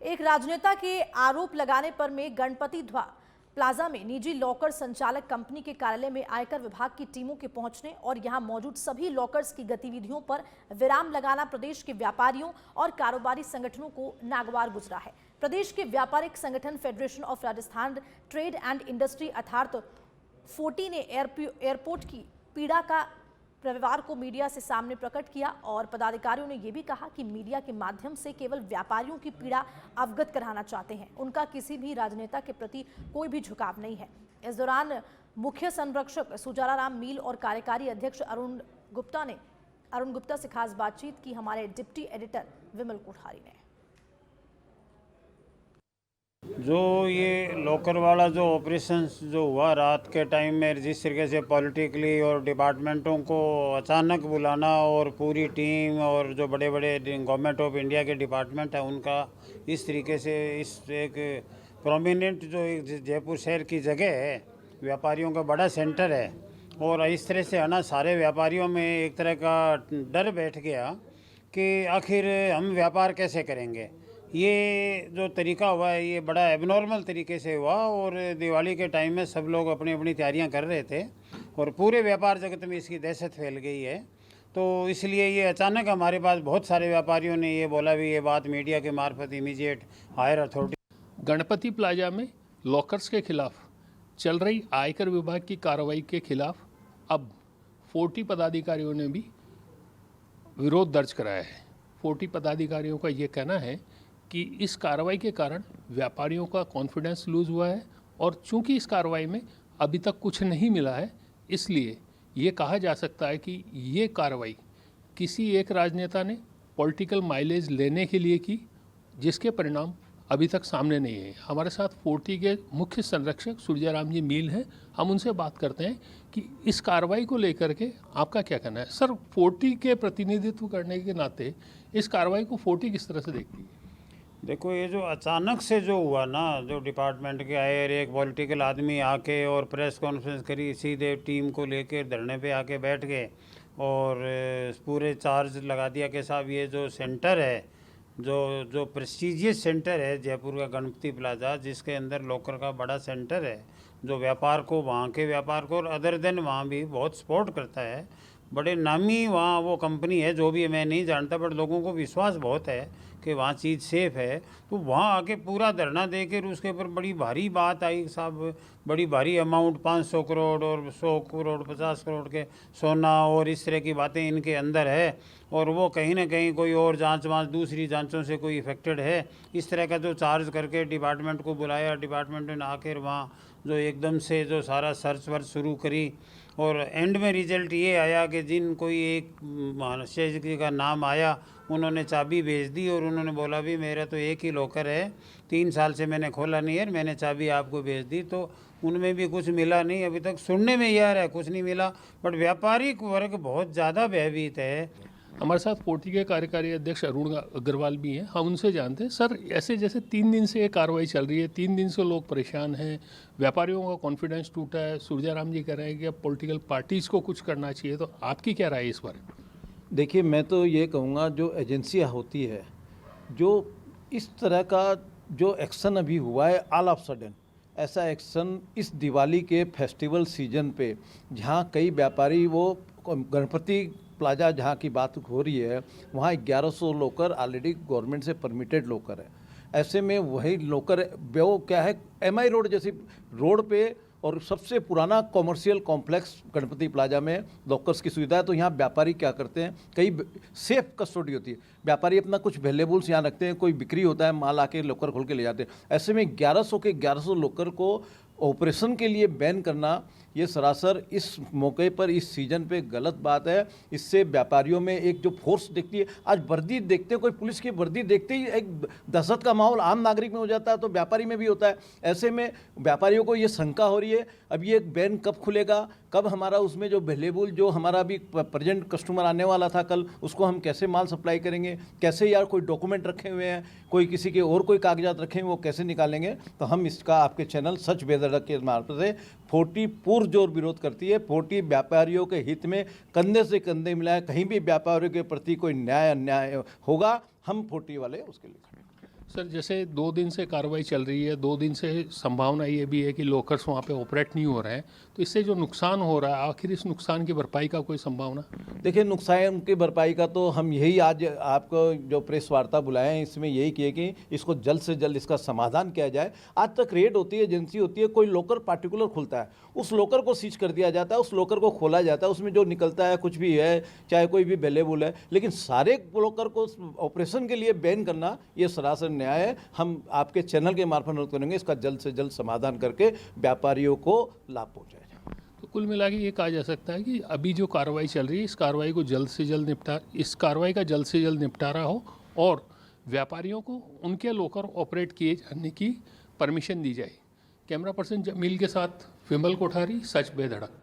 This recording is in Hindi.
एक राजनेता के आरोप लगाने पर में गणपति प्लाजा में निजी लॉकर संचालक कंपनी के कार्यालय में आयकर विभाग की टीमों के पहुंचने और यहां मौजूद सभी लॉकर्स की गतिविधियों पर विराम लगाना प्रदेश के व्यापारियों और कारोबारी संगठनों को नागवार गुजरा है। प्रदेश के व्यापारिक संगठन federation of Rajasthan trade and industry अर्थात फोर्टी ने एयरपोर्ट की पीड़ा का रविवार को मीडिया से सामने प्रकट किया और पदाधिकारियों ने यह भी कहा कि मीडिया के माध्यम से केवल व्यापारियों की पीड़ा अवगत कराना चाहते हैं। उनका किसी भी राजनेता के प्रति कोई भी झुकाव नहीं है। इस दौरान मुख्य संरक्षक सुजाराराम मील और कार्यकारी अध्यक्ष अरुण गुप्ता से खास बातचीत की हमारे डिप्टी एडिटर विमल कोठारी ने। जो ये लॉकर वाला जो ऑपरेशंस जो हुआ रात के टाइम में, जिस तरीके से पॉलिटिकली और डिपार्टमेंटों को अचानक बुलाना और पूरी टीम और जो बड़े बड़े गवर्नमेंट ऑफ इंडिया के डिपार्टमेंट हैं उनका इस तरीके से इस एक प्रोमिनेंट जो एक जयपुर शहर की जगह है, व्यापारियों का बड़ा सेंटर है, और इस तरह से है ना सारे व्यापारियों में एक तरह का डर बैठ गया कि आखिर हम व्यापार कैसे करेंगे। ये जो तरीका हुआ है ये बड़ा एबनॉर्मल तरीके से हुआ और दिवाली के टाइम में सब लोग अपनी अपनी तैयारियां कर रहे थे और पूरे व्यापार जगत में इसकी दहशत फैल गई है। तो इसलिए ये अचानक हमारे पास बहुत सारे व्यापारियों ने ये बोला भी ये बात मीडिया के मार्फत immediate higher authority. Ganpati Plaza में लॉकर्स के खिलाफ चल रही आयकर विभाग की कार्रवाई के खिलाफ अब 40 पदाधिकारियों ने भी विरोध दर्ज कराया है। 40 पदाधिकारियों का ये कहना है कि इस कार्रवाई के कारण व्यापारियों का कॉन्फिडेंस लूज़ हुआ है और चूंकि इस कार्रवाई में अभी तक कुछ नहीं मिला है, इसलिए ये कहा जा सकता है कि ये कार्रवाई किसी एक राजनेता ने पॉलिटिकल माइलेज लेने के लिए की, जिसके परिणाम अभी तक सामने नहीं है। हमारे साथ 40 के मुख्य संरक्षक सुजाराम जी मील हैं, हम उनसे बात करते हैं कि इस कार्रवाई को लेकर के आपका क्या कहना है। सर, 40 के प्रतिनिधित्व करने के नाते इस कार्रवाई को 40 किस तरह से देखती है? देखो, ये जो अचानक से जो हुआ ना, जो डिपार्टमेंट के आए और एक पॉलिटिकल आदमी आके और प्रेस कॉन्फ्रेंस करी, सीधे टीम को लेके धरने पे आके बैठ गए और पूरे चार्ज लगा दिया कि साहब ये जो सेंटर है, जो प्रेस्टीजियस सेंटर है जयपुर का गणपति प्लाजा, जिसके अंदर लॉकर का बड़ा सेंटर है, जो व्यापार को, वहाँ के व्यापार को और अदर देन वहाँ भी बहुत सपोर्ट करता है। बड़े नामी वहाँ वो कंपनी है, जो भी मैं नहीं जानता, बट लोगों को विश्वास बहुत है कि वहाँ चीज़ सेफ़ है। तो वहाँ आके पूरा धरना देकर उसके ऊपर बड़ी भारी बात आई साहब, बड़ी भारी अमाउंट 500 करोड़ और 100 करोड़ 50 करोड़ के सोना और इस तरह की बातें इनके अंदर है, और वो कहीं ना कहीं कोई और जांच दूसरी जांचों से कोई इफेक्टेड है। इस तरह का जो चार्ज करके डिपार्टमेंट को बुलाया, डिपार्टमेंट ने आकर वहाँ जो एकदम से जो सारा सर्च वर्च शुरू करी और एंड में रिजल्ट ये आया कि जिन कोई एक महाशय जी का नाम आया, उन्होंने चाबी भेज दी और उन्होंने बोला भी मेरा तो एक ही लॉकर है, 3 साल से मैंने खोला नहीं है, मैंने चाबी आपको भेज दी। तो उनमें भी कुछ मिला नहीं, अभी तक सुनने में यह है कुछ नहीं मिला, बट व्यापारिक वर्ग बहुत ज़्यादा भयभीत है। हमारे साथ 40 के कार्यकारी अध्यक्ष अरुण अग्रवाल भी हैं, हम उनसे जानते हैं। सर, ऐसे जैसे 3 दिन से ये कार्रवाई चल रही है, 3 दिन से लोग परेशान हैं, व्यापारियों का कॉन्फिडेंस टूटा है, सुरजाराम जी कह रहे हैं कि अब पॉलिटिकल पार्टीज़ को कुछ करना चाहिए, तो आपकी क्या राय है इस बारे में? देखिए, मैं तो ये कहूँगा जो एजेंसियाँ होती है, जो इस तरह का जो एक्शन अभी हुआ है ऑल ऑफ सडन, ऐसा एक्शन इस दिवाली के फेस्टिवल सीजन पे, जहाँ कई व्यापारी वो गणपति प्लाजा जहाँ की बात हो रही है, वहाँ 1100 लॉकर ऑलरेडी गवर्नमेंट से परमिटेड लॉकर है। ऐसे में वही लॉकर वो क्या है, MI रोड जैसी रोड पे और सबसे पुराना कॉमर्शियल कॉम्प्लेक्स गणपति प्लाजा में लॉकर्स की सुविधा है। तो यहाँ व्यापारी क्या करते हैं, कई सेफ कस्टडी होती है, व्यापारी अपना कुछ वैल्यूएबल्स यहाँ रखते हैं, कोई बिक्री होता है माल आके लॉकर खोल के ले जाते हैं। ऐसे में 1100 के 1100 लॉकर को ऑपरेशन के लिए बैन करना, ये सरासर इस मौके पर इस सीजन पे गलत बात है। इससे व्यापारियों में एक जो फोर्स दिखती है, आज वर्दी देखते हैं, कोई पुलिस की वर्दी देखते ही एक दहशत का माहौल आम नागरिक में हो जाता है, तो व्यापारी में भी होता है। ऐसे में व्यापारियों को ये शंका हो रही है अब ये बैन कब खुलेगा, कब हमारा उसमें जो अवेलेबल जो हमारा भी प्रेजेंट कस्टमर आने वाला था कल, उसको हम कैसे माल सप्लाई करेंगे, कैसे यार कोई डॉक्यूमेंट रखे हुए हैं, कोई किसी के और कोई कागजात रखे हैं, वो कैसे निकालेंगे। तो हम इसका आपके चैनल सच बेदर्द के मार्फत से 40 पुरजोर विरोध करती है। 40 व्यापारियों के हित में कंधे से कंधे मिलाए, कहीं भी व्यापारियों के प्रति कोई न्याय अन्याय होगा, हम 40 वाले उसके लिए खड़े। सर जैसे 2 दिन से कार्रवाई चल रही है, 2 दिन से संभावना ये भी है कि लॉकर्स वहाँ पे ऑपरेट नहीं हो रहे हैं, तो इससे जो नुकसान हो रहा है आखिर इस नुकसान की भरपाई का कोई संभावना? देखिए, नुकसान की भरपाई का तो हम यही आज आपको जो प्रेस वार्ता बुलाए हैं इसमें यही किए कि इसको जल्द से जल्द इसका समाधान किया जाए। आज तक रेड होती है, एजेंसी होती है, कोई लॉकर पार्टिकुलर खुलता है, उस लॉकर को सीज कर दिया जाता है, उस लॉकर को खोला जाता है, उसमें जो निकलता है कुछ भी है, चाहे कोई भी वैल्यूएबल है, लेकिन सारे लॉकर को ऑपरेशन के लिए बैन करना ये सरासर न्याय है। हम आपके चैनल के मार्फत अनुरोध करेंगे इसका जल्द से जल्द समाधान करके व्यापारियों को लाभ पहुँचाया जाए। तो कुल मिला के ये कहा जा सकता है कि अभी जो कार्रवाई चल रही है इस कार्रवाई को जल्द से जल्द इस कार्रवाई का जल्द से जल्द निपटारा हो और व्यापारियों को उनके लॉकर ऑपरेट किए जाने की परमिशन दी जाए। कैमरा पर्सन जमील के साथ विमल कोठारी, सच बेधड़क।